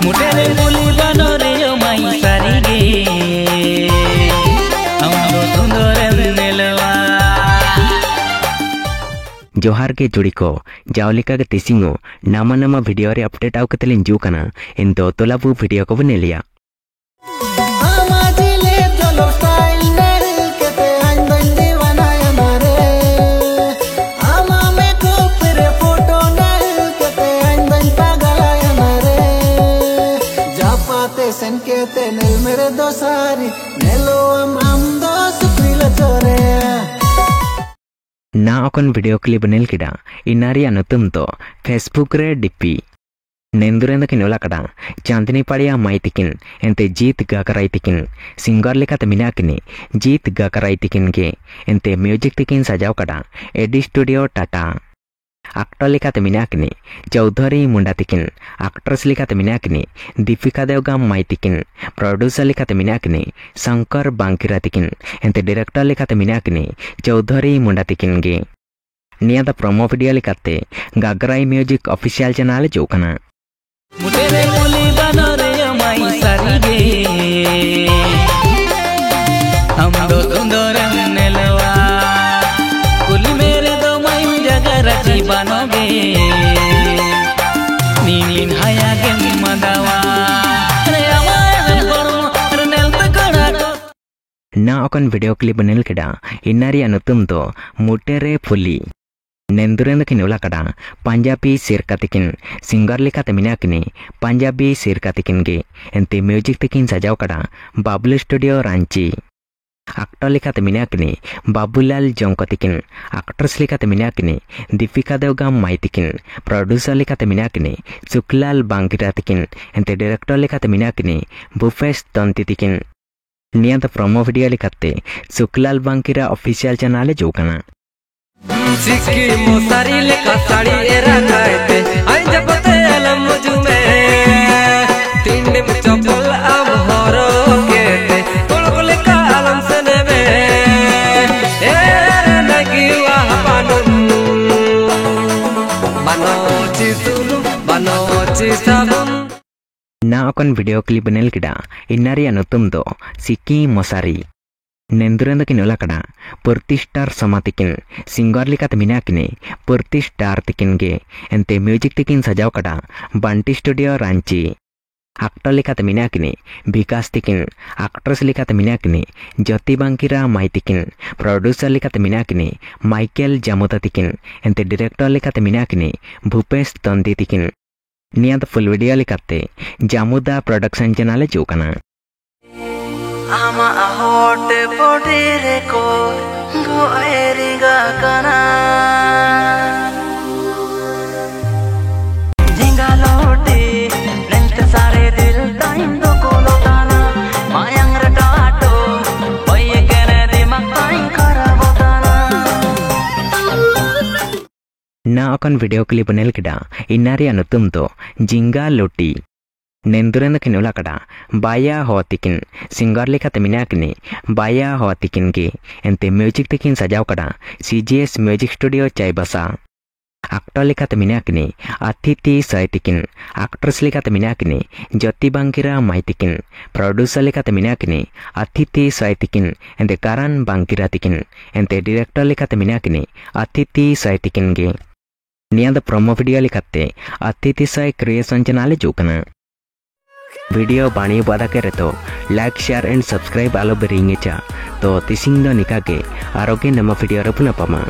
मुटेरे पुली बनो रे यो माई सारी गे हम तो सुंदर नेलवा जोहार के जुड़ी को जावलिका के तिसिंगो नामा नामा वीडियो रे अपडेट आउ कतलिन जू कना इन दो तोलाबू वीडियो को बने लिया मेरे दो सारी नेलो हम दो सुखिला चोरे ना अकन वीडियो क्लिप नेल किडा इनारी अनुतुम तो फेसबुक रे डिपी नेंदुरेंद किनोला कड़ा चांदनी पाड़िया माई तिकिन एंते जीत गाकराई तिकिन सिंगर लेकाते मिना किनी जीत गाकराई तिकिन के एंते म्यूजिक तिकिन सजाव कड़ा एडी स्टूडियो टाटा एक्टर लेकाते मिना किनी चौधरी मुंडा तिकिन एक्ट्रेस लेकाते मिना किनी दीपिका देवगम माई तिकिन प्रोड्यूसर लेकाते मिना किनी शंकर बांकिरा तिकिन एंते डायरेक्टर लेकाते मिना किनी चौधरी मुंडा तिकिन गे निया द प्रोमो वीडियो लेकाते गागराई म्यूजिक ऑफिशियल चैनल जोकना मुटेरे पुली बनो रे यो माई सारी गे हम दो सुंदर नेलवा कुल मेरे दो माई जगह रची बनोगे नीलिन हाया के मदावा रे आवाज़ करो रे नेल तकड़ा ना अकन वीडियो क्लिप नेल किडा इनारी अनुतुम तो मुटेरे फुली नेंदुरेंद किनोला कड़ा पंजाबी सिरका तिकिन सिंगर लेकाते मिना किनी पंजाबी सिरका तिकिन गे एंते म्यूजिक तिकिन सजाव कड़ा बाबुल स्टूडियो रांची एक्टर लेकाते मिना किनी बाबूलाल जंको तिकिन एक्ट्रेस लेकाते मिना किनी दीपिका देवगम माई तिकिन प्रोड्यूसर लेकाते मिना किनी सुखलाल बांकिरा तिकिन एंते डायरेक्टर लेकाते मिना किनी भूपेश तंती तिकिन निया द प्रोमो वीडियो लेकाते सुखलाल बांकिरा ऑफिशियल चैनल जोकना सिक्की मोसारी लेका साड़ी एरा खाएते आई जब ते अलम मुझ में तीन में चप्पल आम हरो केते कुल का अलम सने में ए नगी वाह बनो चिसुलु बनो चिसाबुन ना अकन वीडियो क्लिप नेल किडा इनारी अनुतुम दो सिक्की मोसारी नेंदुरेंद किनोला कड़ा पुर्ती स्टार समा तिकिन सिंगर लेकाते मिना किनी पुर्ती स्टार तिकिन गे एंते म्यूजिक तिकिन सजाव कड़ा बंटी स्टूडियो रांची एक्टर लेकाते मिना किनी विकास तिकिन एक्ट्रेस लेकाते मिना किनी ज्योति बांकिरा माई तिकिन प्रोड्यूसर लेकाते मिना किनी माइकल जामुता तिकिन एंते डायरेक्टर लेकाते मिना किनी भूपेश तंदी तिकिन निया द फुल वीडियो लेकाते जामुदा प्रोडक्शन चैनल जोकना ama ahote podire ko go eriga kana jinga lote lent sare dil tain do kolo dana mayang ratato oye kene dimak tain karabo dana ना अकन वीडियो क्लिप नेल किडा Inari अनुतुम तो जिंगा लोटी नेंदुरेंद किनोला कड़ा बाया हो तिकिन सिंगर लेकाते मिना किनी बाया हो तिकिन गे एंते म्यूजिक तिकिन सजाव कड़ा CGS music studio Chaibasa actor लेकाते मिना किनी अतिथि सय तिकिन एक्ट्रेस लेकाते मिना किनी ज्योति बांकिरा माई तिकिन प्रोड्यूसर लेकाते मिना किनी अतिथि सय तिकिन एंते करण बांकिरा तिकिन एंते डायरेक्टर लेकाते मिना किनी अतिथि सय तिकिन गे निया द प्रोमो वीडियो लेकाते अतिथि सय क्रिएशन चैनल जोकना वीडियो बाणी बादा करे तो लाइक शेयर एंड सब्सक्राइब आलो बेरिंगे चा तो तिसिंग दो निका के आरोग्य नम वीडियो रपुना पमा।